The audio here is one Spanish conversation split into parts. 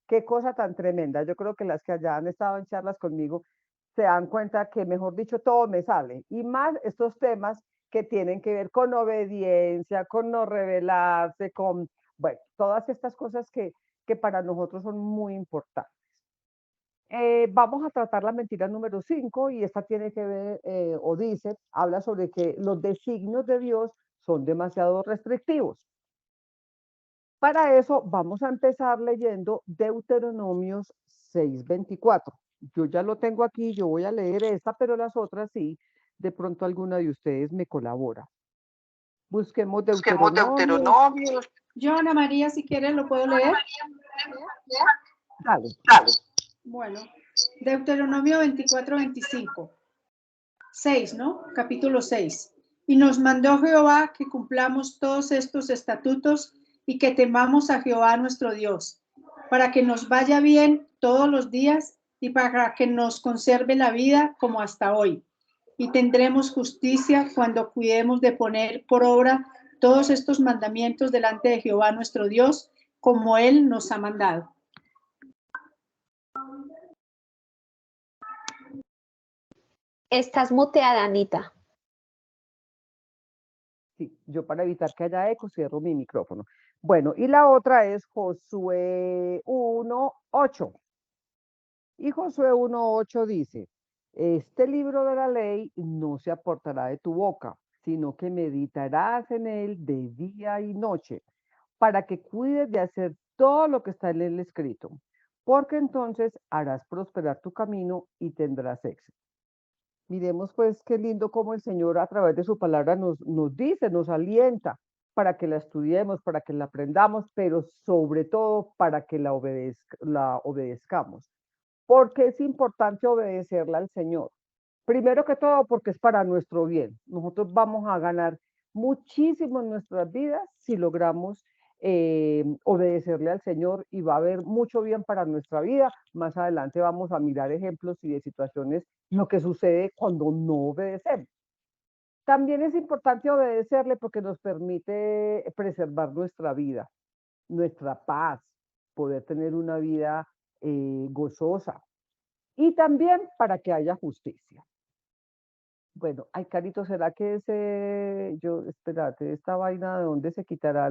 Qué cosa tan tremenda. Yo creo que las que allá han estado en charlas conmigo se dan cuenta que, mejor dicho, todo me sale. Y más estos temas que tienen que ver con obediencia, con no rebelarse, con, bueno, todas estas cosas que para nosotros son muy importantes. Vamos a tratar la mentira número 5 y esta tiene que ver, o dice, habla sobre que los designios de Dios son demasiado restrictivos. Para eso vamos a empezar leyendo Deuteronomios 6:24. Yo ya lo tengo aquí, yo voy a leer esta, pero las otras sí, de pronto alguna de ustedes me colabora. Busquemos Busquemos Deuteronomios. Deuteronomio. Yo, Ana María, si quieres, lo puedo leer. Dale. Dale. Bueno, Deuteronomio 24-25. 6, ¿no? Capítulo 6. Y nos mandó Jehová que cumplamos todos estos estatutos y que temamos a Jehová nuestro Dios, para que nos vaya bien todos los días y para que nos conserve la vida como hasta hoy. Y tendremos justicia cuando cuidemos de poner por obra todos estos mandamientos delante de Jehová nuestro Dios, como Él nos ha mandado. Estás muteada, Anita. Sí, yo para evitar que haya eco cierro mi micrófono. Bueno, y la otra es Josué 1:8. Y Josué 1:8 dice, este libro de la ley no se apartará de tu boca, sino que meditarás en él de día y noche, para que cuides de hacer todo lo que está en el escrito, porque entonces harás prosperar tu camino y tendrás éxito. Miremos pues qué lindo cómo el Señor a través de su palabra nos dice, nos alienta para que la estudiemos, para que la aprendamos, pero sobre todo para que la obedezcamos. ¿Por qué es importante obedecerla al Señor? Primero que todo, porque es para nuestro bien. Nosotros vamos a ganar muchísimo en nuestras vidas si logramos obedecerle al Señor y va a haber mucho bien para nuestra vida. Más adelante vamos a mirar ejemplos y de situaciones, lo que sucede cuando no obedecemos. También es importante obedecerle porque nos permite preservar nuestra vida, nuestra paz, poder tener una vida gozosa y también para que haya justicia. Bueno, ay, Carito, ¿será que espérate, esta vaina de dónde se quitará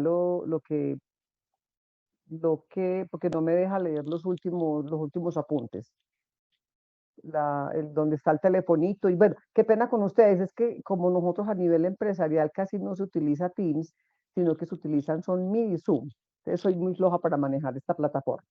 porque no me deja leer los últimos apuntes? Donde está el telefonito, y bueno, qué pena con ustedes, es que como nosotros a nivel empresarial casi no se utiliza Teams, sino que se utilizan son Meet y Zoom. Entonces soy muy floja para manejar esta plataforma.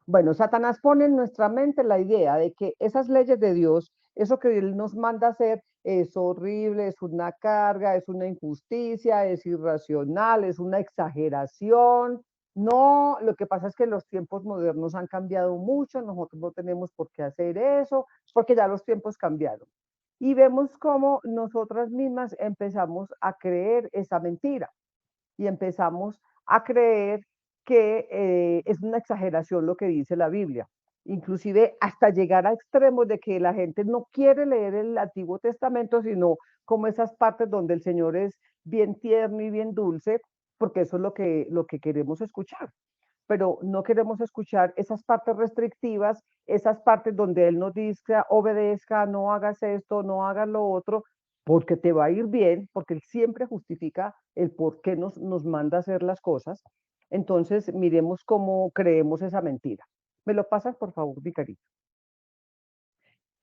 Bueno, Satanás pone en nuestra mente la idea de que esas leyes de Dios, eso que Él nos manda hacer, es horrible, es una carga, es una injusticia, es irracional, es una exageración. No, lo que pasa es que los tiempos modernos han cambiado mucho, nosotros no tenemos por qué hacer eso, porque ya los tiempos cambiaron. Y vemos cómo nosotras mismas empezamos a creer esa mentira y empezamos a creer que es una exageración lo que dice la Biblia, inclusive hasta llegar a extremos de que la gente no quiere leer el Antiguo Testamento, sino como esas partes donde el Señor es bien tierno y bien dulce, porque eso es lo que queremos escuchar. Pero no queremos escuchar esas partes restrictivas, esas partes donde Él nos dice, obedezca, no hagas esto, no hagas lo otro, porque te va a ir bien, porque Él siempre justifica el por qué nos manda a hacer las cosas. Entonces, miremos cómo creemos esa mentira. ¿Me lo pasas, por favor, Vicarito?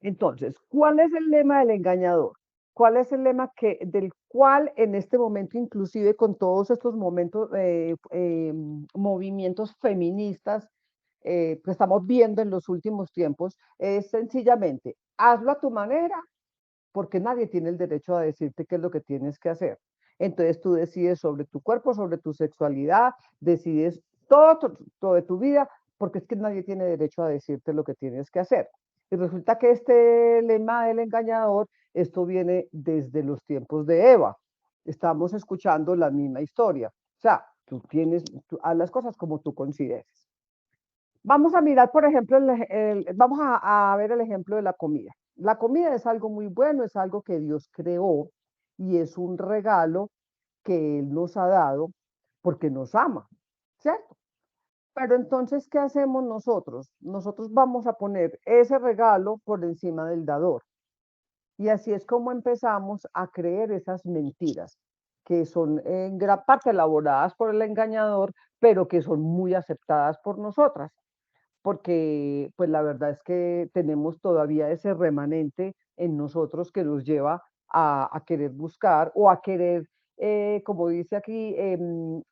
Entonces, ¿cuál es el lema del engañador? ¿Cuál es el lema del cual en este momento, inclusive con todos estos momentos, movimientos feministas que estamos viendo en los últimos tiempos, es sencillamente, hazlo a tu manera, porque nadie tiene el derecho a decirte qué es lo que tienes que hacer. Entonces tú decides sobre tu cuerpo, sobre tu sexualidad, decides todo de tu vida, porque es que nadie tiene derecho a decirte lo que tienes que hacer. Y resulta que este lema del engañador, esto viene desde los tiempos de Eva. Estamos escuchando la misma historia. O sea, haz las cosas como tú consideres. Vamos a mirar, por ejemplo, vamos a ver el ejemplo de la comida. La comida es algo muy bueno, es algo que Dios creó y es un regalo que Él nos ha dado porque nos ama, ¿cierto? Pero entonces, ¿qué hacemos nosotros? Nosotros vamos a poner ese regalo por encima del dador. Y así es como empezamos a creer esas mentiras, que son en gran parte elaboradas por el engañador, pero que son muy aceptadas por nosotras, porque pues la verdad es que tenemos todavía ese remanente en nosotros que nos lleva a querer buscar o a querer, como dice aquí,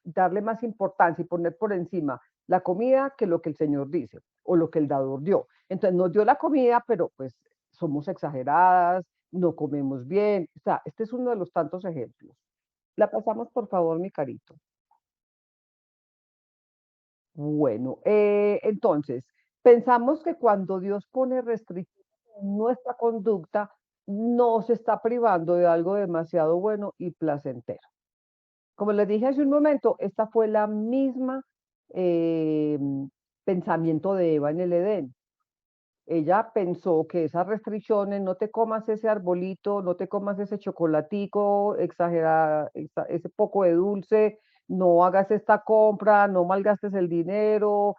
darle más importancia y poner por encima la comida que lo que el Señor dice o lo que el dador dio. Entonces nos dio la comida, pero pues somos exageradas, no comemos bien. O sea, este es uno de los tantos ejemplos. La pasamos, por favor, mi carito. Bueno, entonces, pensamos que cuando Dios pone restricciones en nuestra conducta, nos está privando de algo demasiado bueno y placentero. Como les dije hace un momento, esta fue la misma eh, pensamiento de Eva en el Edén. Ella pensó que esas restricciones, no te comas ese arbolito, no te comas ese chocolatico, ese poco de dulce, no hagas esta compra, no malgastes el dinero,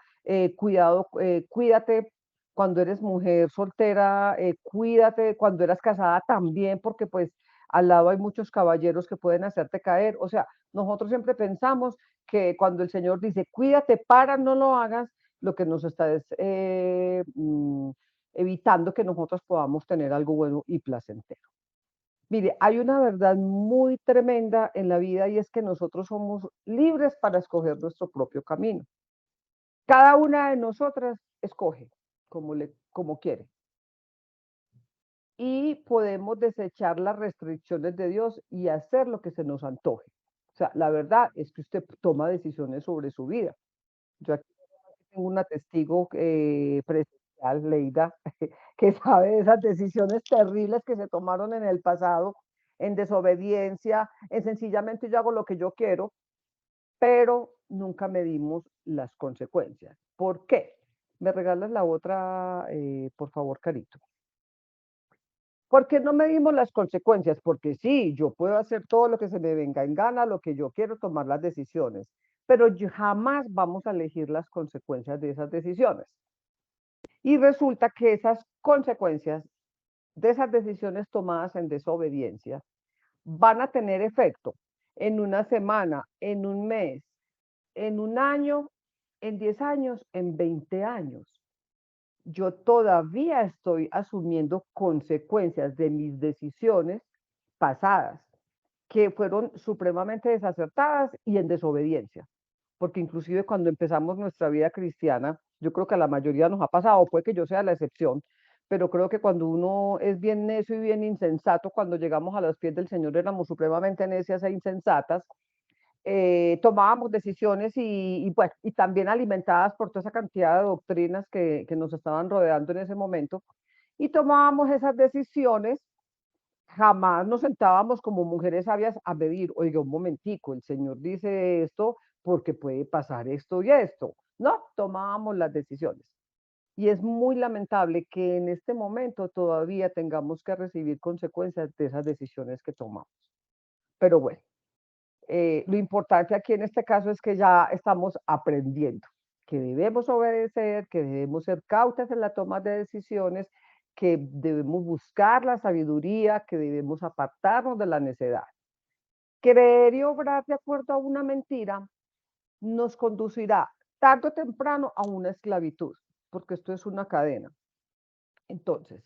cuidado, cuídate cuando eres mujer soltera, cuídate cuando eras casada también, porque pues al lado hay muchos caballeros que pueden hacerte caer. O sea, nosotros siempre pensamos que cuando el Señor dice, cuídate para, no lo hagas, lo que nos está es evitando que nosotros podamos tener algo bueno y placentero. Mire, hay una verdad muy tremenda en la vida y es que nosotros somos libres para escoger nuestro propio camino. Cada una de nosotras escoge como quiere y podemos desechar las restricciones de Dios y hacer lo que se nos antoje. O sea, la verdad es que usted toma decisiones sobre su vida. Yo aquí tengo una testigo presencial, Leida, que sabe de esas decisiones terribles que se tomaron en el pasado, en desobediencia, en sencillamente yo hago lo que yo quiero, pero nunca medimos las consecuencias. ¿Por qué? ¿Me regalas la otra, por favor, Carito? ¿Por qué no medimos las consecuencias? Porque sí, yo puedo hacer todo lo que se me venga en gana, lo que yo quiero, tomar las decisiones, pero jamás vamos a elegir las consecuencias de esas decisiones. Y resulta que esas consecuencias de esas decisiones tomadas en desobediencia van a tener efecto en una semana, en un mes, en un año, en 10 años, en 20 años. Yo todavía estoy asumiendo consecuencias de mis decisiones pasadas, que fueron supremamente desacertadas y en desobediencia. Porque inclusive cuando empezamos nuestra vida cristiana, yo creo que a la mayoría nos ha pasado, puede que yo sea la excepción, pero creo que cuando uno es bien necio y bien insensato, cuando llegamos a los pies del Señor éramos supremamente necias e insensatas, tomábamos decisiones bueno, y también alimentadas por toda esa cantidad de doctrinas que nos estaban rodeando en ese momento, y tomábamos esas decisiones. Jamás nos sentábamos como mujeres sabias a medir, oiga, un momentico, el Señor dice esto porque puede pasar esto y esto. No, tomábamos las decisiones. Y es muy lamentable que en este momento todavía tengamos que recibir consecuencias de esas decisiones que tomamos. Pero bueno, lo importante aquí en este caso es que ya estamos aprendiendo, que debemos obedecer, que debemos ser cautas en la toma de decisiones, que debemos buscar la sabiduría, que debemos apartarnos de la necedad. Creer y obrar de acuerdo a una mentira nos conducirá tarde o temprano a una esclavitud, porque esto es una cadena. Entonces,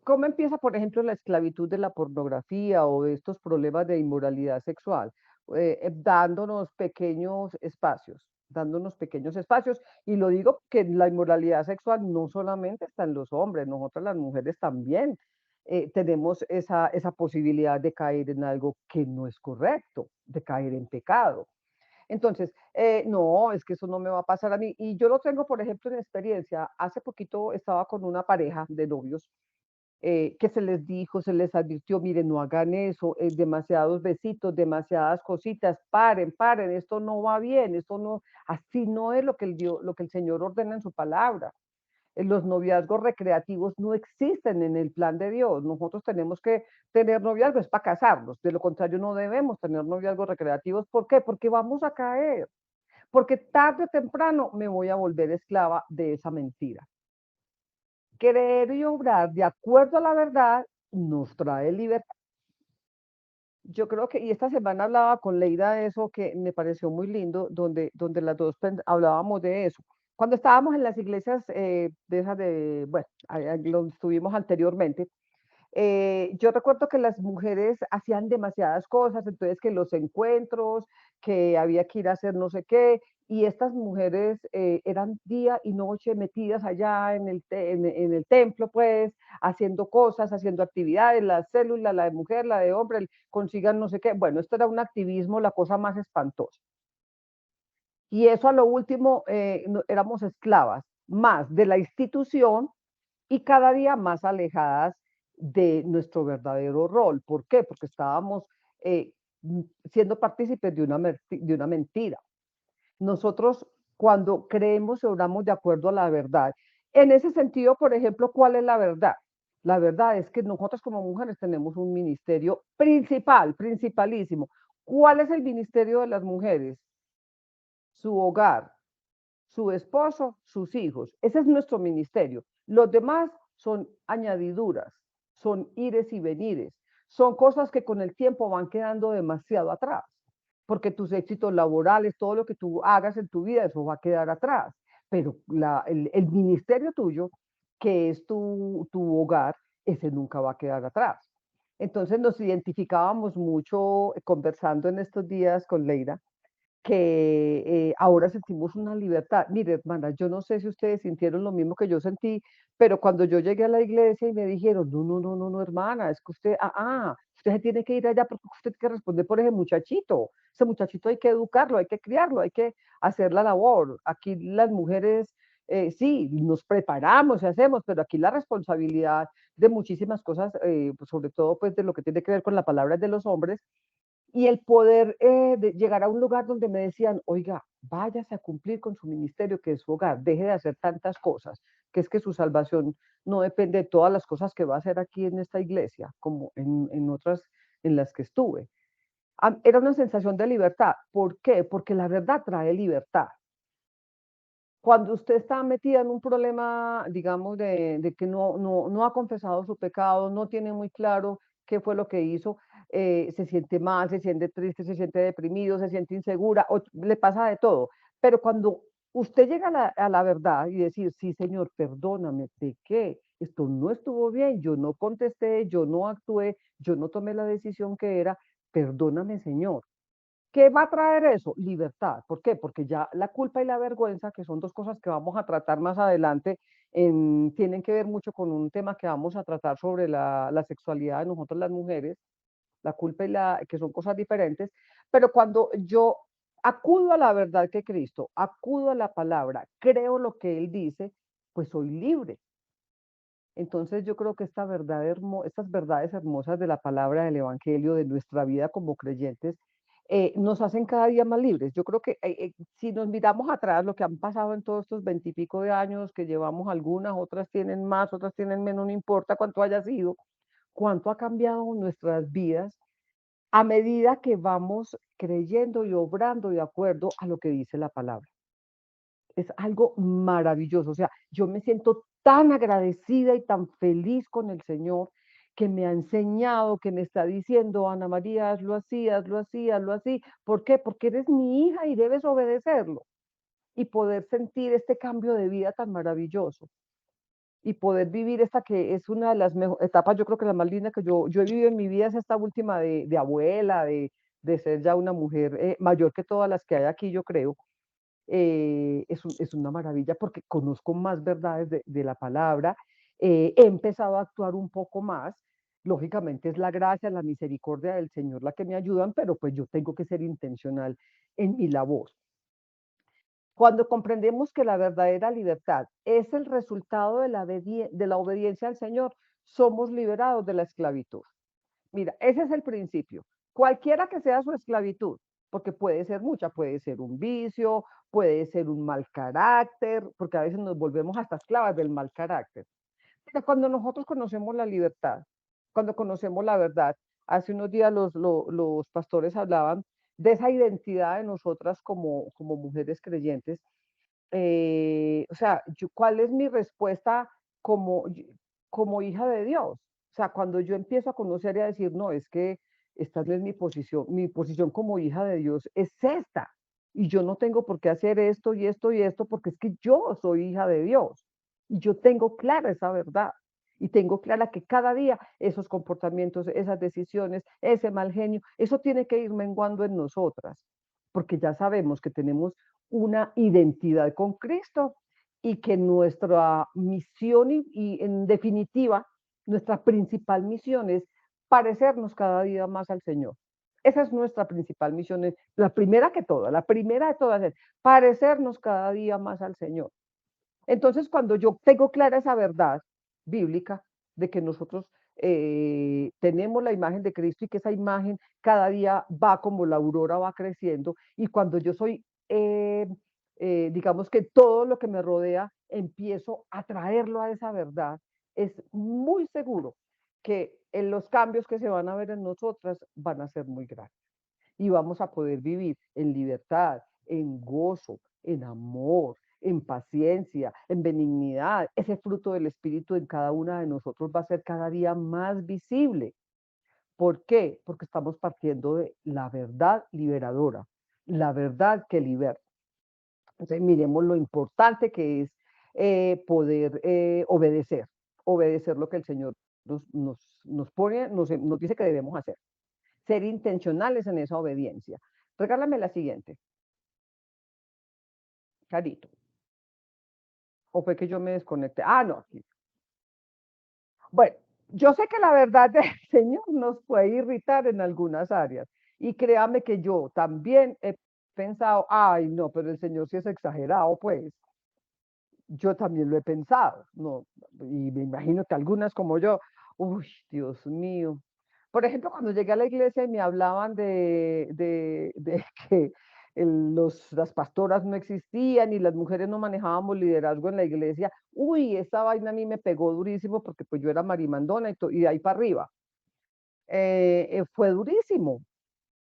¿cómo empieza, por ejemplo, la esclavitud de la pornografía o de estos problemas de inmoralidad sexual? Dándonos pequeños espacios, y lo digo que la inmoralidad sexual no solamente está en los hombres, nosotras las mujeres también tenemos esa posibilidad de caer en algo que no es correcto, de caer en pecado. Entonces, no, es que eso no me va a pasar a mí. Y yo lo tengo, por ejemplo, en experiencia. Hace poquito estaba con una pareja de novios que se les dijo, se les advirtió, miren, no hagan eso, demasiados besitos, demasiadas cositas, paren, paren, esto no va bien, esto no, así no es lo que el Señor ordena en su palabra. Los noviazgos recreativos no existen en el plan de Dios. Nosotros tenemos que tener noviazgos para casarnos. De lo contrario, no debemos tener noviazgos recreativos. ¿Por qué? Porque vamos a caer. porque tarde o temprano me voy a volver esclava de esa mentira. Creer y obrar de acuerdo a la verdad nos trae libertad. Yo creo que, y esta semana hablaba con Leida de eso que me pareció muy lindo, donde las dos hablábamos de eso. Cuando estábamos en las iglesias de esas de, bueno, lo estuvimos anteriormente, yo recuerdo que las mujeres hacían demasiadas cosas, entonces que los encuentros, que había que ir a hacer no sé qué, y estas mujeres eran día y noche metidas allá en el templo, pues, haciendo cosas, haciendo actividades, la célula, la de mujer, la de hombre, consigan no sé qué. Bueno, esto era un activismo, la cosa más espantosa. Y eso a lo último éramos esclavas más de la institución y cada día más alejadas de nuestro verdadero rol. ¿Por qué? Porque estábamos eh, siendo partícipes de una mentira. Nosotros cuando creemos y obramos de acuerdo a la verdad, en ese sentido, por ejemplo, ¿cuál es la verdad? La verdad es que nosotros como mujeres tenemos un ministerio principal, principalísimo. ¿Cuál es el ministerio de las mujeres? Su hogar, su esposo, sus hijos. Ese es nuestro ministerio. Los demás son añadiduras, son ires y venires, son cosas que con el tiempo van quedando demasiado atrás, porque tus éxitos laborales, todo lo que tú hagas en tu vida, eso va a quedar atrás. Pero el ministerio tuyo, que es tu hogar, ese nunca va a quedar atrás. Entonces nos identificábamos mucho conversando en estos días con Leira, que ahora sentimos una libertad. Mire, hermana, yo no sé si ustedes sintieron lo mismo que yo sentí, pero cuando yo llegué a la iglesia y me dijeron, no, no, no, no, no, hermana, es que usted, usted se tiene que ir allá porque usted tiene que responder por ese muchachito hay que educarlo, hay que criarlo, hay que hacer la labor. Aquí las mujeres, sí, nos preparamos y hacemos, pero aquí la responsabilidad de muchísimas cosas, pues sobre todo pues de lo que tiene que ver con la palabra de los hombres, y el poder de llegar a un lugar donde me decían, oiga, váyase a cumplir con su ministerio, que es su hogar, deje de hacer tantas cosas, que es que su salvación no depende de todas las cosas que va a hacer aquí en esta iglesia, como en otras en las que estuve. Era una sensación de libertad. ¿Por qué? Porque la verdad trae libertad. Cuando usted está metida en un problema, digamos, de que no ha confesado su pecado, no tiene muy claro qué fue lo que hizo, se siente mal, se siente triste, se siente deprimido, se siente insegura, o le pasa de todo. Pero cuando usted llega a la verdad y decir, sí, Señor, perdóname, pequé, esto no estuvo bien, yo no contesté, yo no actué, yo no tomé la decisión que era, perdóname, Señor. ¿Qué va a traer eso? Libertad. ¿Por qué? Porque ya la culpa y la vergüenza, que son dos cosas que vamos a tratar más adelante, tienen que ver mucho con un tema que vamos a tratar sobre la sexualidad de nosotros las mujeres, la culpa y que son cosas diferentes, pero cuando yo acudo a la verdad que Cristo, acudo a la palabra, creo lo que Él dice, pues soy libre. Entonces yo creo que estas verdades hermosas de la palabra del Evangelio, de nuestra vida como creyentes, nos hacen cada día más libres. Yo creo que si nos miramos atrás, lo que han pasado en todos estos 20 y pico de años que llevamos algunas, otras tienen más, otras tienen menos, no importa cuánto haya sido, cuánto ha cambiado nuestras vidas a medida que vamos creyendo y obrando de acuerdo a lo que dice la palabra. Es algo maravilloso. O sea, yo me siento tan agradecida y tan feliz con el Señor que me ha enseñado, que me está diciendo, Ana María, hazlo así, hazlo así, hazlo así. ¿Por qué? Porque eres mi hija y debes obedecerlo y poder sentir este cambio de vida tan maravilloso y poder vivir esta que es una de las etapas, yo creo que la más linda que yo he vivido en mi vida es esta última de abuela, de ser ya una mujer mayor que todas las que hay aquí, yo creo. Es una maravilla porque conozco más verdades de la palabra, he empezado a actuar un poco más, lógicamente es la gracia, la misericordia del Señor la que me ayudan, pero pues yo tengo que ser intencional en mi labor. Cuando comprendemos que la verdadera libertad es el resultado de la obediencia al Señor, somos liberados de la esclavitud. Mira, ese es el principio. Cualquiera que sea su esclavitud, porque puede ser mucha, puede ser un vicio, puede ser un mal carácter, porque a veces nos volvemos hasta esclavas del mal carácter. Pero cuando nosotros conocemos la libertad, cuando conocemos la verdad, hace unos días los pastores hablaban de esa identidad de nosotras como mujeres creyentes. O sea, ¿cuál es mi respuesta como, como hija de Dios? O sea, cuando yo empiezo a conocer y a decir, no, es que esta no es mi posición como hija de Dios es esta, y yo no tengo por qué hacer esto y esto y esto, porque es que yo soy hija de Dios, y yo tengo clara esa verdad, y tengo clara que cada día esos comportamientos, esas decisiones, ese mal genio, eso tiene que ir menguando en nosotras, porque ya sabemos que tenemos una identidad con Cristo y que nuestra misión y en definitiva, nuestra principal misión es parecernos cada día más al Señor. Esa es nuestra principal misión, la primera que todas, la primera de todas es parecernos cada día más al Señor. Entonces, cuando yo tengo clara esa verdad bíblica de que nosotros tenemos la imagen de Cristo y que esa imagen cada día va como la aurora va creciendo, y cuando yo soy, digamos que todo lo que me rodea, empiezo a traerlo a esa verdad, es muy seguro que en los cambios que se van a ver en nosotras van a ser muy grandes y vamos a poder vivir en libertad, en gozo, en amor, en paciencia, en benignidad. Ese fruto del Espíritu en cada una de nosotros va a ser cada día más visible. ¿Por qué? Porque estamos partiendo de la verdad liberadora, la verdad que liberta. Entonces, miremos lo importante que es poder obedecer, obedecer lo que el Señor nos pone, nos dice que debemos hacer, ser intencionales en esa obediencia. Regálame la siguiente, Carito. ¿O fue que yo me desconecté? Ah, no. Aquí. Bueno, yo sé que la verdad del Señor nos puede irritar en algunas áreas. Y créame que yo también he pensado, ay, no, pero el Señor sí es exagerado, pues. Yo también lo he pensado, ¿no? Y me imagino que algunas como yo, uy, Dios mío. Por ejemplo, cuando llegué a la iglesia y me hablaban de que las pastoras no existían y las mujeres no manejábamos liderazgo en la iglesia, uy, esa vaina a mí me pegó durísimo porque pues yo era marimandona y de ahí para arriba. Fue durísimo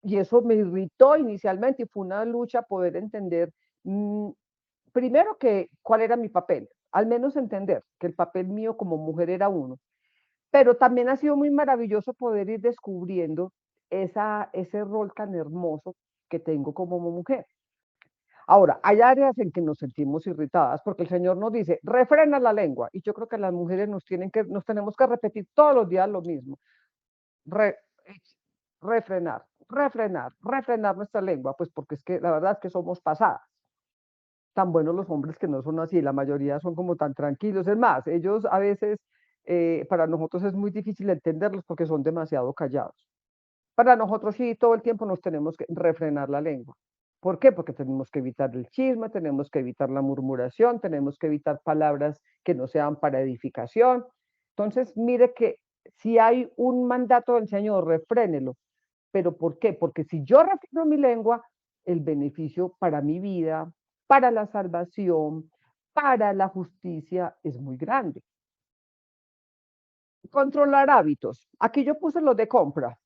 y eso me irritó inicialmente y fue una lucha poder entender, mm, primero que cuál era mi papel, al menos entender que el papel mío como mujer era uno, pero también ha sido muy maravilloso poder ir descubriendo ese rol tan hermoso que tengo como mujer. Ahora, hay áreas en que nos sentimos irritadas porque el Señor nos dice, refrena la lengua, y yo creo que las mujeres nos tenemos que repetir todos los días lo mismo, re, refrenar, refrenar, refrenar nuestra lengua, pues porque es que la verdad es que somos pasadas. Tan buenos los hombres que no son así, la mayoría son como tan tranquilos. Es más, ellos a veces, para nosotros es muy difícil entenderlos porque son demasiado callados. Para nosotros sí, todo el tiempo nos tenemos que refrenar la lengua. ¿Por qué? Porque tenemos que evitar el chisme, tenemos que evitar la murmuración, tenemos que evitar palabras que no sean para edificación. Entonces, mire que si hay un mandato del Señor, refrénelo. ¿Pero por qué? Porque si yo refreno mi lengua, el beneficio para mi vida, para la salvación, para la justicia es muy grande. Controlar hábitos. Aquí yo puse los de compra,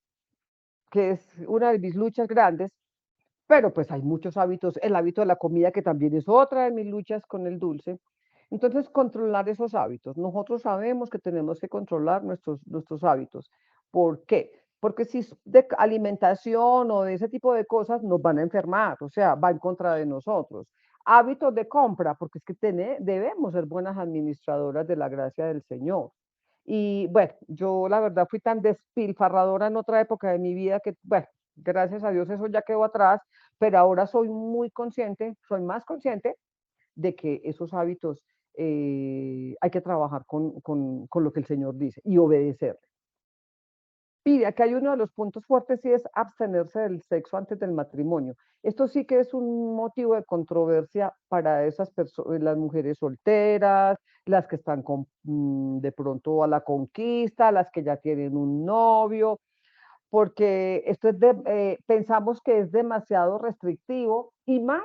que es una de mis luchas grandes, pero pues hay muchos hábitos. El hábito de la comida, que también es otra de mis luchas con el dulce. Entonces, controlar esos hábitos. Nosotros sabemos que tenemos que controlar nuestros hábitos. ¿Por qué? Porque si es de alimentación o de ese tipo de cosas, nos van a enfermar, o sea, va en contra de nosotros. Hábitos de compra, porque es que debemos ser buenas administradoras de la gracia del Señor. Y bueno, yo la verdad fui tan despilfarradora en otra época de mi vida que, bueno, gracias a Dios eso ya quedó atrás, pero ahora soy muy consciente, soy más consciente de que esos hábitos hay que trabajar con lo que el Señor dice y obedecer. Pide, acá hay uno de los puntos fuertes y es abstenerse del sexo antes del matrimonio. Esto sí que es un motivo de controversia para esas personas, las mujeres solteras, las que están de pronto a la conquista, las que ya tienen un novio, porque pensamos que es demasiado restrictivo y más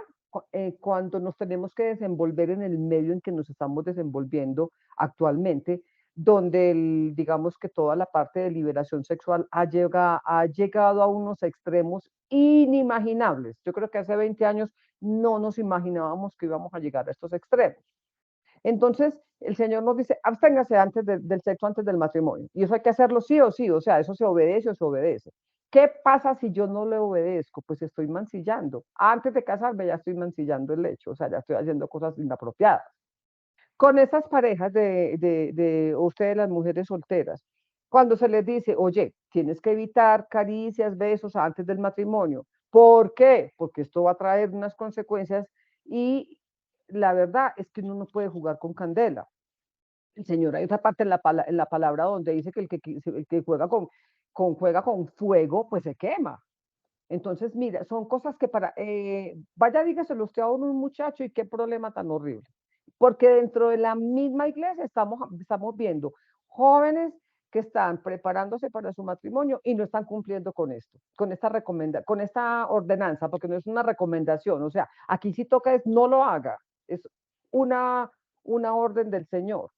cuando nos tenemos que desenvolver en el medio en que nos estamos desenvolviendo actualmente, donde digamos que toda la parte de liberación sexual ha llegado a unos extremos inimaginables. Yo creo que hace 20 años no nos imaginábamos que íbamos a llegar a estos extremos. Entonces, el Señor nos dice, absténgase del sexo antes del matrimonio. Y eso hay que hacerlo sí o sí, o sea, eso se obedece o se obedece. ¿Qué pasa si yo no le obedezco? Pues estoy mancillando. Antes de casarme ya estoy mancillando el hecho, o sea, ya estoy haciendo cosas inapropiadas. Con esas parejas de ustedes, las mujeres solteras, cuando se les dice, oye, tienes que evitar caricias, besos antes del matrimonio. ¿Por qué? Porque esto va a traer unas consecuencias y la verdad es que uno no puede jugar con candela. El Señor, hay otra parte en la palabra donde dice que el que juega con fuego, pues se quema. Entonces, mira, son cosas que vaya, dígaselo usted a un muchacho y qué problema tan horrible. Porque dentro de la misma iglesia estamos viendo jóvenes que están preparándose para su matrimonio y no están cumpliendo con esto, con esta ordenanza, porque no es una recomendación, o sea, aquí sí toca es no lo haga, es una, una orden del Señor.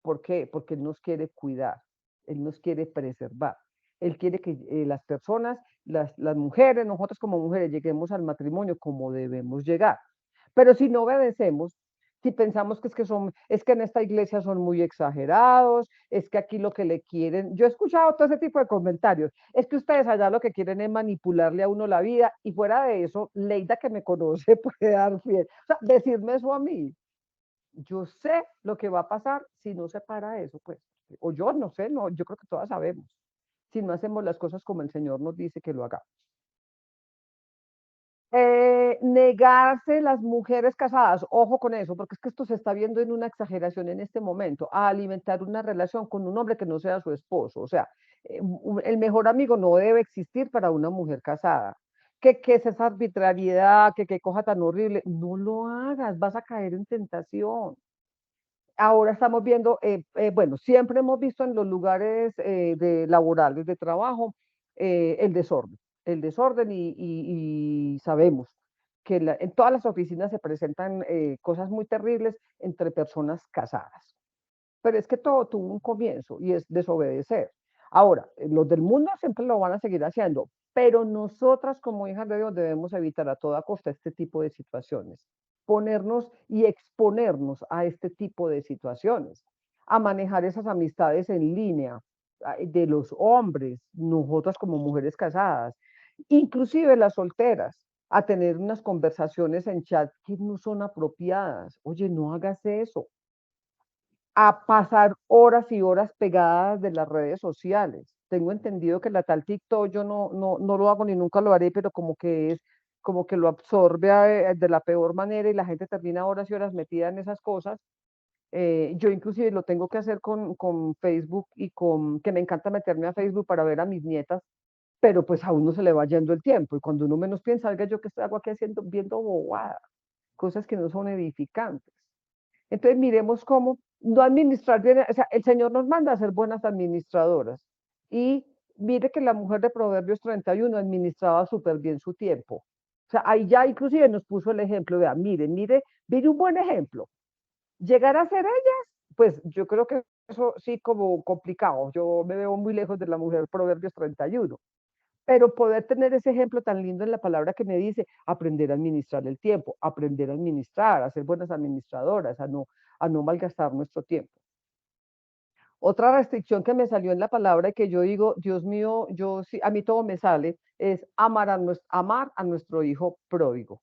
¿Por qué? Porque Él nos quiere cuidar, Él nos quiere preservar. Él quiere que las personas, las mujeres, nosotros como mujeres, lleguemos al matrimonio como debemos llegar. Pero si no obedecemos, si pensamos que es que en esta iglesia son muy exagerados, es que aquí lo que le quieren, yo he escuchado todo ese tipo de comentarios, es que ustedes allá lo que quieren es manipularle a uno la vida y fuera de eso, Leida que me conoce puede dar fiel. O sea, decirme eso a mí, yo sé lo que va a pasar si no se para eso, pues. O yo no sé, no, yo creo que todas sabemos. Si no hacemos las cosas como el Señor nos dice que lo hagamos. Negarse las mujeres casadas, ojo con eso, porque es que esto se está viendo en una exageración en este momento, a alimentar una relación con un hombre que no sea su esposo. O sea, el mejor amigo no debe existir para una mujer casada. ¿Qué es esa arbitrariedad? ¿Qué cosa tan horrible? No lo hagas, vas a caer en tentación. Ahora estamos viendo, bueno, siempre hemos visto en los lugares de laborales de trabajo el desorden y sabemos que en todas las oficinas se presentan cosas muy terribles entre personas casadas. Pero es que todo tuvo un comienzo y es desobedecer. Ahora, los del mundo siempre lo van a seguir haciendo, pero nosotras como hijas de Dios debemos evitar a toda costa este tipo de situaciones, ponernos y exponernos a este tipo de situaciones, a manejar esas amistades en línea de los hombres, nosotras como mujeres casadas, inclusive las solteras, a tener unas conversaciones en chat que no son apropiadas. Oye, no hagas eso, a pasar horas y horas pegadas de las redes sociales. Tengo entendido que la tal TikTok yo no lo hago ni nunca lo haré, pero como que lo absorbe de la peor manera y la gente termina horas y horas metida en esas cosas. Yo inclusive lo tengo que hacer con Facebook que me encanta meterme a Facebook para ver a mis nietas, pero pues a uno se le va yendo el tiempo y cuando uno menos piensa, oiga, yo qué hago aquí haciendo, viendo bobadas, cosas que no son edificantes. Entonces miremos cómo no administrar bien, o sea, el Señor nos manda a ser buenas administradoras. Y mire que la mujer de Proverbios 31 administraba súper bien su tiempo. O sea, ahí ya inclusive nos puso el ejemplo, vea, mire un buen ejemplo. Llegar a ser ellas, pues yo creo que eso sí como complicado. Yo me veo muy lejos de la mujer Proverbios 31, pero poder tener ese ejemplo tan lindo en la palabra que me dice, aprender a administrar el tiempo, aprender a administrar, a ser buenas administradoras, a no malgastar nuestro tiempo. Otra restricción que me salió en la palabra y que yo digo, Dios mío, yo sí, a mí todo me sale, es amar a nuestro hijo pródigo.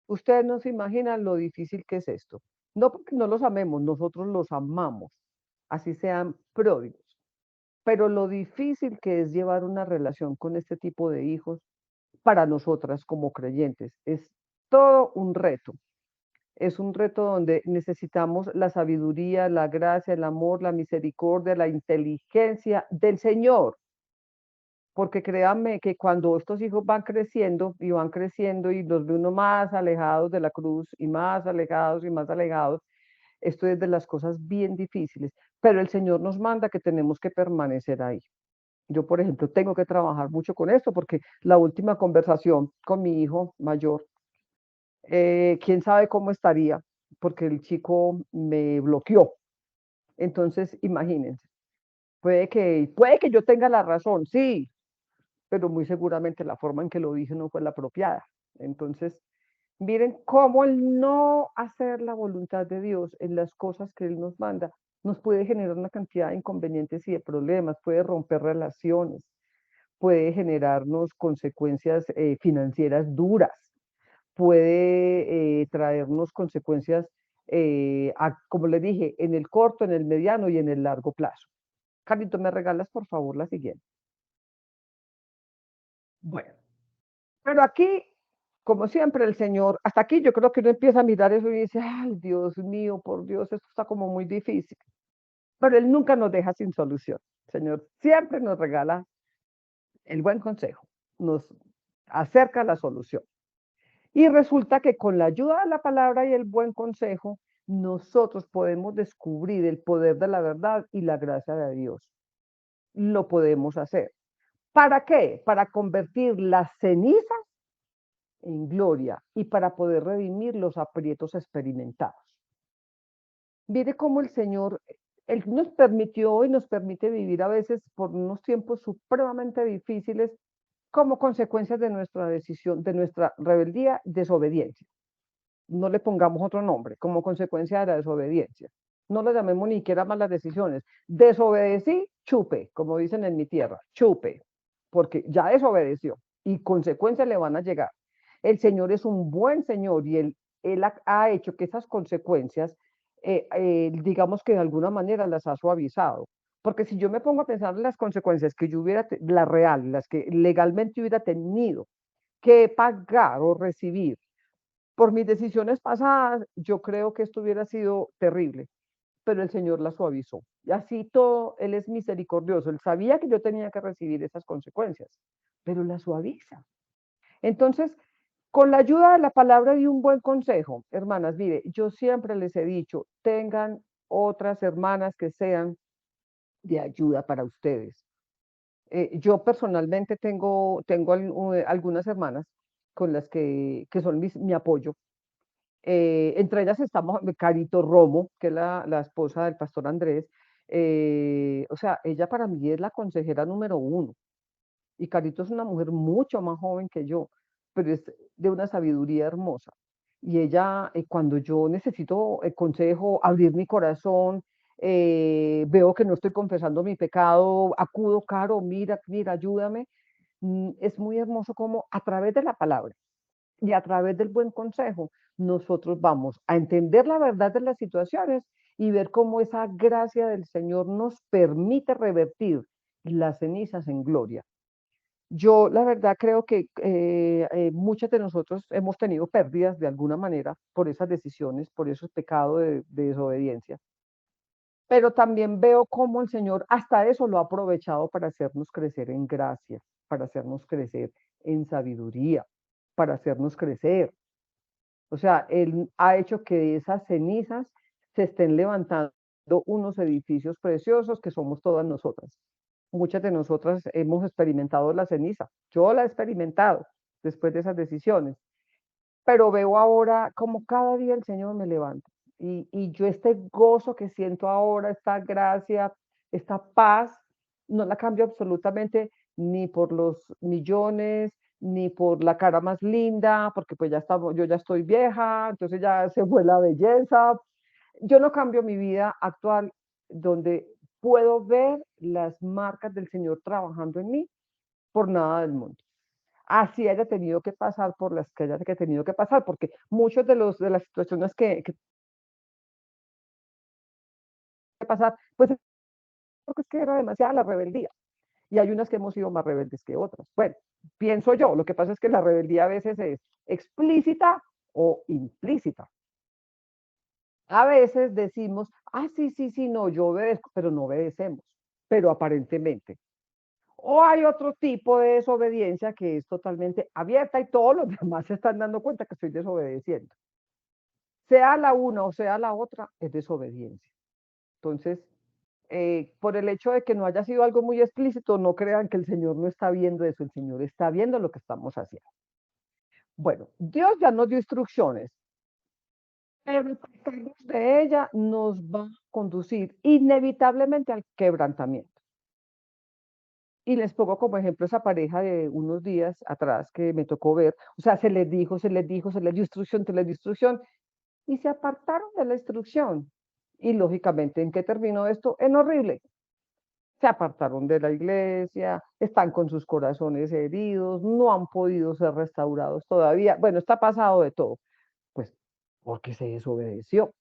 Ustedes no se imaginan lo difícil que es esto. No porque no los amemos, nosotros los amamos, así sean pródigos. Pero lo difícil que es llevar una relación con este tipo de hijos para nosotras como creyentes. Es todo un reto. Es un reto donde necesitamos la sabiduría, la gracia, el amor, la misericordia, la inteligencia del Señor. Porque créanme que cuando estos hijos van creciendo y los ve uno más alejados de la cruz y más alejados, esto es de las cosas bien difíciles. Pero el Señor nos manda que tenemos que permanecer ahí. Yo, por ejemplo, tengo que trabajar mucho con esto porque la última conversación con mi hijo mayor, quién sabe cómo estaría, porque el chico me bloqueó. Entonces, imagínense, puede que yo tenga la razón, sí, pero muy seguramente la forma en que lo dije no fue la apropiada. Entonces, miren cómo el no hacer la voluntad de Dios en las cosas que Él nos manda nos puede generar una cantidad de inconvenientes y de problemas, puede romper relaciones, puede generarnos consecuencias financieras duras, puede traernos consecuencias, como les dije, en el corto, en el mediano y en el largo plazo. Carlito, ¿me regalas por favor la siguiente? Bueno, pero aquí, como siempre, el Señor, hasta aquí yo creo que uno empieza a mirar eso y dice, ay, Dios mío, por Dios, esto está como muy difícil. Pero Él nunca nos deja sin solución. El Señor siempre nos regala el buen consejo, nos acerca a la solución. Y resulta que con la ayuda de la palabra y el buen consejo, nosotros podemos descubrir el poder de la verdad y la gracia de Dios. Lo podemos hacer. ¿Para qué? Para convertir las cenizas en gloria y para poder redimir los aprietos experimentados. Mire cómo el Señor, Él nos permitió y nos permite vivir a veces por unos tiempos supremamente difíciles como consecuencias de nuestra decisión, de nuestra rebeldía, desobediencia. No le pongamos otro nombre, como consecuencia de la desobediencia. No le llamemos ni siquiera malas decisiones. Desobedecí, chupe, como dicen en mi tierra, chupe, porque ya desobedeció y consecuencias le van a llegar. El Señor es un buen Señor y Él ha hecho que esas consecuencias, digamos que de alguna manera las ha suavizado. Porque si yo me pongo a pensar en las consecuencias que yo hubiera, la real, las que legalmente hubiera tenido que pagar o recibir por mis decisiones pasadas, yo creo que esto hubiera sido terrible, pero el Señor la suavizó. Y así todo, Él es misericordioso. Él sabía que yo tenía que recibir esas consecuencias, pero la suaviza. Entonces, con la ayuda de la palabra y un buen consejo, hermanas, mire, yo siempre les he dicho, tengan otras hermanas que sean de ayuda para ustedes. Yo personalmente tengo algunas hermanas con las que son mi apoyo. Entre ellas estamos Carito Romo, que es la esposa del pastor Andrés. O sea, ella para mí es la consejera número uno. Y Carito es una mujer mucho más joven que yo, pero es de una sabiduría hermosa. Y ella, cuando yo necesito consejo, abrir mi corazón, veo que no estoy confesando mi pecado, acudo, Caro, mira, mira, ayúdame. Es muy hermoso como a través de la palabra y a través del buen consejo, nosotros vamos a entender la verdad de las situaciones y ver cómo esa gracia del Señor nos permite revertir las cenizas en gloria. Yo, la verdad, creo que muchos de nosotros hemos tenido pérdidas de alguna manera por esas decisiones, por esos pecados de desobediencia. Pero también veo cómo el Señor hasta eso lo ha aprovechado para hacernos crecer en gracia, para hacernos crecer en sabiduría, para hacernos crecer. O sea, Él ha hecho que de esas cenizas se estén levantando unos edificios preciosos que somos todas nosotras. Muchas de nosotras hemos experimentado la ceniza. Yo la he experimentado después de esas decisiones, pero veo ahora como cada día el Señor me levanta. Y yo este gozo que siento ahora, esta gracia, esta paz, no la cambio absolutamente ni por los millones, ni por la cara más linda, porque pues ya estamos, yo ya estoy vieja, entonces ya se fue la belleza. Yo no cambio mi vida actual donde puedo ver las marcas del Señor trabajando en mí por nada del mundo. Así haya tenido que pasar por las que haya tenido que pasar, porque muchos de las situaciones que pasar, pues porque es que era demasiada la rebeldía. Y hay unas que hemos sido más rebeldes que otras. Bueno, pienso yo, lo que pasa es que la rebeldía a veces es explícita o implícita. A veces decimos, ah, sí, sí, sí, no, yo obedezco, pero no obedecemos, pero aparentemente. O hay otro tipo de desobediencia que es totalmente abierta y todos los demás se están dando cuenta que estoy desobedeciendo. Sea la una o sea la otra, es desobediencia. Entonces, por el hecho de que no haya sido algo muy explícito, no crean que el Señor no está viendo eso, el Señor está viendo lo que estamos haciendo. Bueno, Dios ya nos dio instrucciones, pero apartarnos de ella nos va a conducir inevitablemente al quebrantamiento. Y les pongo como ejemplo esa pareja de unos días atrás que me tocó ver, o sea, se les dijo, se les dio instrucción, se les dio instrucción, y se apartaron de la instrucción. Y lógicamente, ¿en qué terminó esto? En horrible. Se apartaron de la iglesia, están con sus corazones heridos, no han podido ser restaurados todavía. Bueno, está pasado de todo, pues porque se desobedeció.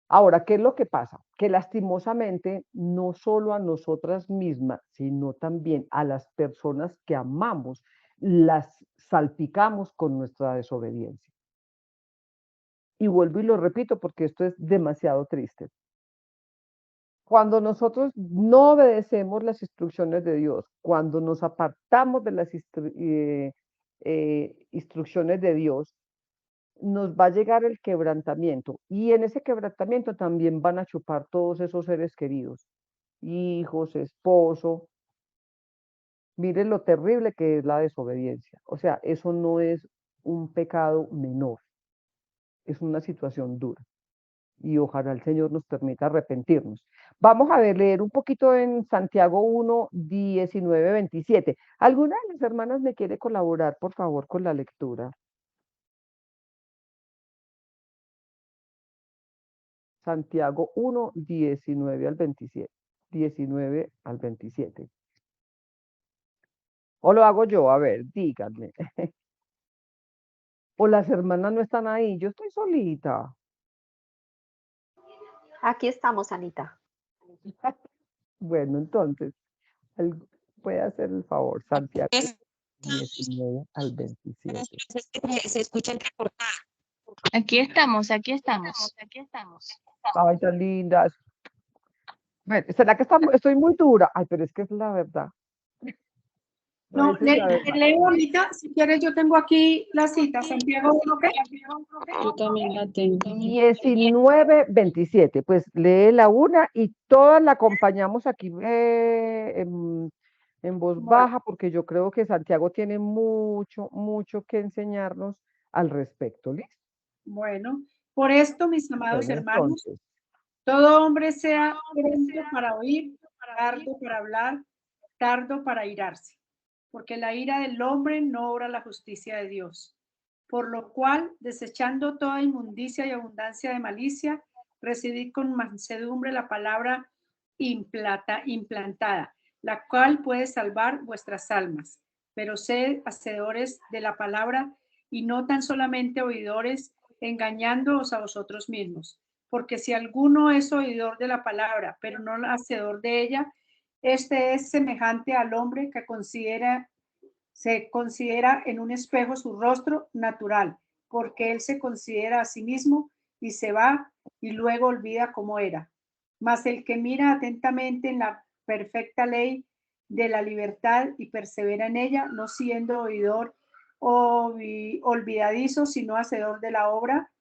Ahora, ¿qué es lo que pasa? Que lastimosamente no solo a nosotras mismas, sino también a las personas que amamos, las salpicamos con nuestra desobediencia. Y vuelvo y lo repito porque esto es demasiado triste. Cuando nosotros no obedecemos las instrucciones de Dios, cuando nos apartamos de las instrucciones de Dios, nos va a llegar el quebrantamiento y en ese quebrantamiento también van a chupar todos esos seres queridos, hijos, esposo. Miren lo terrible que es la desobediencia. O sea, eso no es un pecado menor, es una situación dura. Y ojalá el Señor nos permita arrepentirnos. Vamos a ver, leer un poquito en Santiago 1, 19, 27. ¿Alguna de las hermanas me quiere colaborar, por favor, con la lectura? Santiago 1, 19 al 27. 19 al 27. O lo hago yo, a ver, díganme. O las hermanas no están ahí, yo estoy solita. Aquí estamos, Anita. Bueno, entonces, puede hacer el favor, Santiago Es- 19 al 27. Se escucha entrecortada. Aquí estamos, aquí estamos. Ay, tan lindas. Bueno, ¿será que estoy muy dura? Ay, pero es que es la verdad. No, Esa es la verdad. leo ahorita, si quieres, yo tengo aquí la cita, Santiago 1, ¿qué? Yo también la tengo. 19, 27. Pues lee la una y todas la acompañamos aquí en voz Bueno. baja, porque yo creo que Santiago tiene mucho, mucho que enseñarnos al respecto. ¿Listo? Bueno, por esto, mis amados Bueno, hermanos, entonces, todo hombre sea pronto para oír, tardo para hablar, tardo para irarse, porque la ira del hombre no obra la justicia de Dios. Por lo cual, desechando toda inmundicia y abundancia de malicia, recibid con mansedumbre la palabra implantada, la cual puede salvar vuestras almas. Pero sed hacedores de la palabra y no tan solamente oidores, engañándoos a vosotros mismos. Porque si alguno es oidor de la palabra, pero no hacedor de ella, este es semejante al hombre que se considera en un espejo su rostro natural, porque él se considera a sí mismo y se va y luego olvida cómo era. Mas el que mira atentamente en la perfecta ley de la libertad y persevera en ella, no siendo oidor o olvidadizo, sino hacedor de la obra,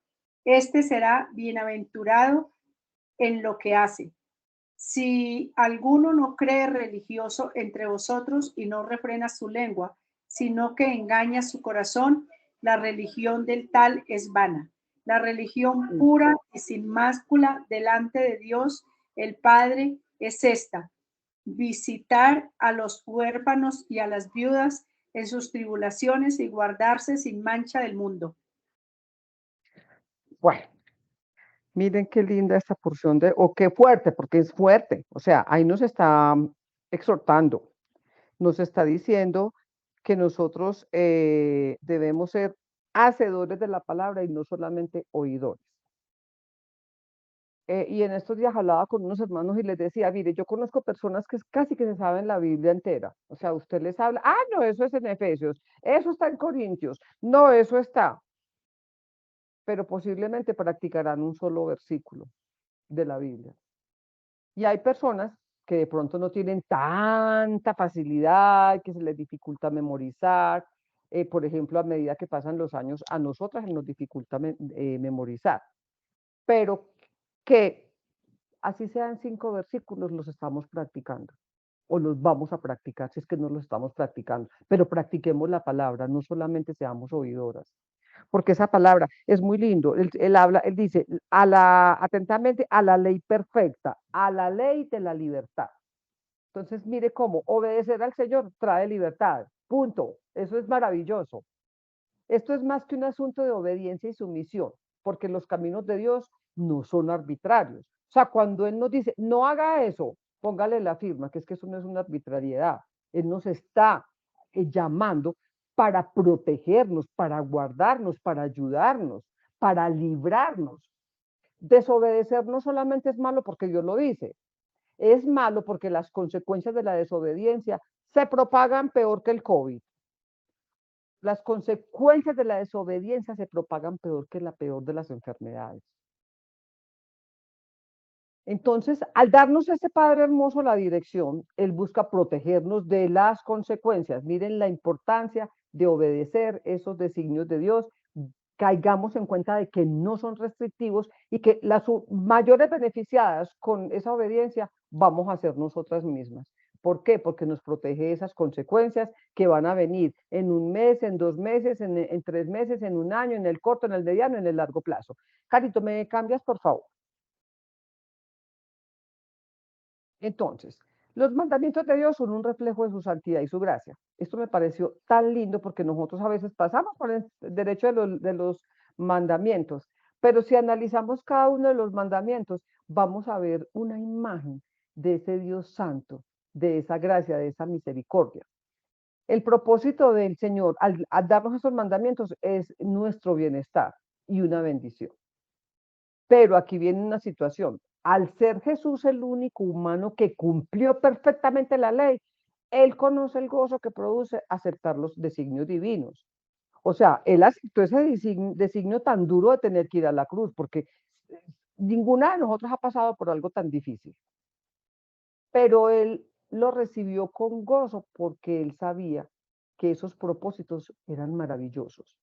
este será bienaventurado en lo que hace. Si alguno no cree religioso entre vosotros y no refrena su lengua, sino que engaña su corazón, la religión del tal es vana. La religión pura y sin máscula delante de Dios el Padre es esta: visitar a los huérfanos y a las viudas en sus tribulaciones y guardarse sin mancha del mundo. bueno, miren qué linda esta porción o qué fuerte, porque es fuerte. O sea, ahí nos está exhortando, nos está diciendo que nosotros debemos ser hacedores de la palabra y no solamente oidores. Y en estos días hablaba con unos hermanos y les decía, mire, yo conozco personas que casi que se saben la Biblia entera. O sea, usted les habla, no, eso es en Efesios, eso está en Corintios, no, eso está, pero posiblemente practicarán un solo versículo de la Biblia. Y hay personas que de pronto no tienen tanta facilidad, que se les dificulta memorizar. Por ejemplo, a medida que pasan los años, a nosotras nos dificulta memorizar. Pero que así sean 5 versículos, los estamos practicando. O los vamos a practicar si es que no los estamos practicando. Pero practiquemos la palabra, no solamente seamos oidoras. porque esa palabra es muy lindo. Él habla, él dice, atentamente, a la ley perfecta, a la ley de la libertad. Entonces, mire cómo obedecer al Señor trae libertad. Punto. Eso es maravilloso. Esto es más que un asunto de obediencia y sumisión, porque los caminos de Dios no son arbitrarios. O sea, cuando Él nos dice, no haga eso, póngale la firma, que es que eso no es una arbitrariedad. Él nos está llamando para protegernos, para guardarnos, para ayudarnos, para librarnos. Desobedecer no solamente es malo porque Dios lo dice, es malo porque las consecuencias de la desobediencia se propagan peor que el COVID. Las consecuencias de la desobediencia se propagan peor que la peor de las enfermedades. Entonces, al darnos ese Padre hermoso la dirección, Él busca protegernos de las consecuencias. Miren la importancia de obedecer esos designios de Dios. Caigamos en cuenta de que no son restrictivos y que las mayores beneficiadas con esa obediencia vamos a ser nosotras mismas. ¿Por qué? Porque nos protege esas consecuencias que van a venir en un mes, en 2 meses, en 3 meses, en un año, en el corto, en el mediano, en el largo plazo. Carito, ¿me cambias, por favor? Entonces, los mandamientos de Dios son un reflejo de su santidad y su gracia. Esto me pareció tan lindo porque nosotros a veces pasamos por el derecho de los mandamientos, pero si analizamos cada uno de los mandamientos, vamos a ver una imagen de ese Dios santo, de esa gracia, de esa misericordia. El propósito del Señor al darnos esos mandamientos es nuestro bienestar y una bendición. Pero aquí viene una situación. Al ser Jesús el único humano que cumplió perfectamente la ley, él conoce el gozo que produce aceptar los designios divinos. O sea, él aceptó ese designio tan duro de tener que ir a la cruz, porque ninguna de nosotros ha pasado por algo tan difícil. Pero él lo recibió con gozo porque él sabía que esos propósitos eran maravillosos.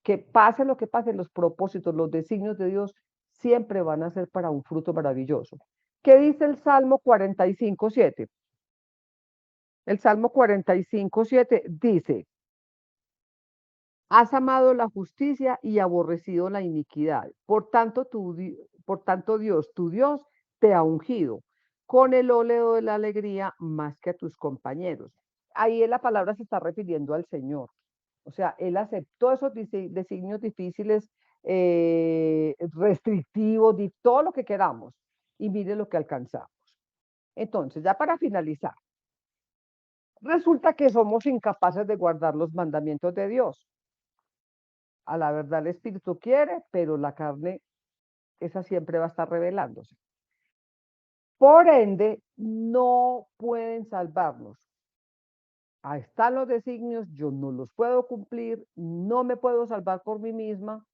Que pase lo que pase, los propósitos, los designios de Dios siempre van a ser para un fruto maravilloso. ¿Qué dice el Salmo 45:7? El Salmo 45:7 dice, has amado la justicia y aborrecido la iniquidad. Por tanto, Dios, tu Dios, te ha ungido con el óleo de la alegría más que a tus compañeros. Ahí la palabra se está refiriendo al Señor. O sea, él aceptó esos designios difíciles, restrictivos, todo lo que queramos. Y mire lo que alcanzamos. Entonces, ya para finalizar, resulta que somos incapaces de guardar los mandamientos de Dios. A la verdad el Espíritu quiere, pero la carne, esa siempre va a estar revelándose. Por ende, no pueden salvarnos. Ahí están los designios, yo no los puedo cumplir, no me puedo salvar por mí misma.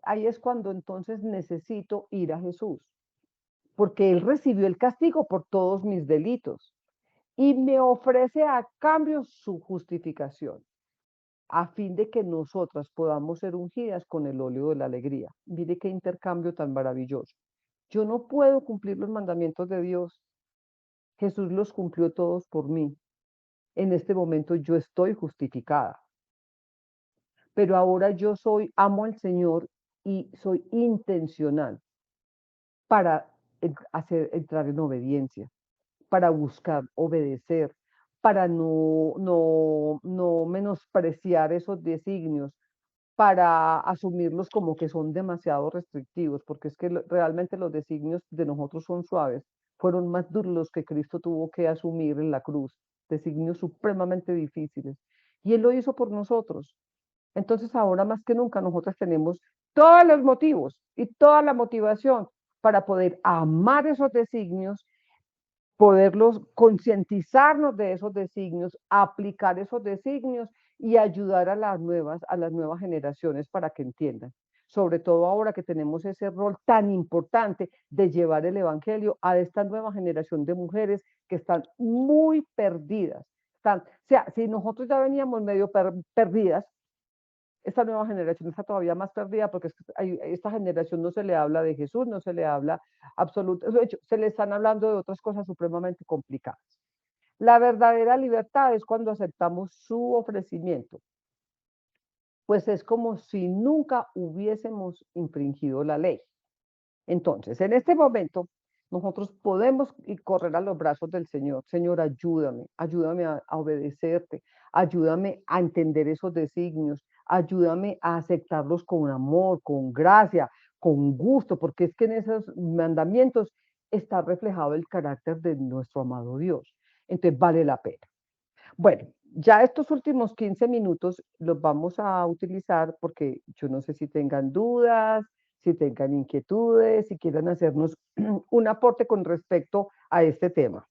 Ahí es cuando entonces necesito ir a Jesús, porque Él recibió el castigo por todos mis delitos y me ofrece a cambio su justificación, a fin de que nosotras podamos ser ungidas con el óleo de la alegría. Mire qué intercambio tan maravilloso. Yo no puedo cumplir los mandamientos de Dios. Jesús los cumplió todos por mí. En este momento yo estoy justificada. Pero ahora yo amo al Señor y soy intencional para entrar en obediencia, para buscar obedecer, para no menospreciar esos designios, para asumirlos como que son demasiado restrictivos, porque es que realmente los designios de nosotros son suaves, fueron más duros los que Cristo tuvo que asumir en la cruz, designios supremamente difíciles. Y Él lo hizo por nosotros. Entonces ahora más que nunca nosotros tenemos todos los motivos y toda la motivación para poder amar esos designios, poderlos concientizarnos de esos designios, aplicar esos designios y ayudar a las nuevas generaciones para que entiendan. Sobre todo ahora que tenemos ese rol tan importante de llevar el evangelio a esta nueva generación de mujeres que están muy perdidas. O sea, si nosotros ya veníamos medio perdidas, esta nueva generación está todavía más perdida porque a esta generación no se le habla de Jesús, no se le habla absolutamente, de hecho, se le están hablando de otras cosas supremamente complicadas. La verdadera libertad es cuando aceptamos su ofrecimiento. pues es como si nunca hubiésemos infringido la ley. Entonces, en este momento, nosotros podemos correr a los brazos del Señor. Señor, ayúdame, ayúdame a obedecerte, ayúdame a entender esos designios, ayúdame a aceptarlos con amor, con gracia, con gusto, porque es que en esos mandamientos está reflejado el carácter de nuestro amado Dios. Entonces, vale la pena. Bueno, ya estos últimos 15 minutos los vamos a utilizar porque yo no sé si tengan dudas, si tengan inquietudes, si quieran hacernos un aporte con respecto a este tema.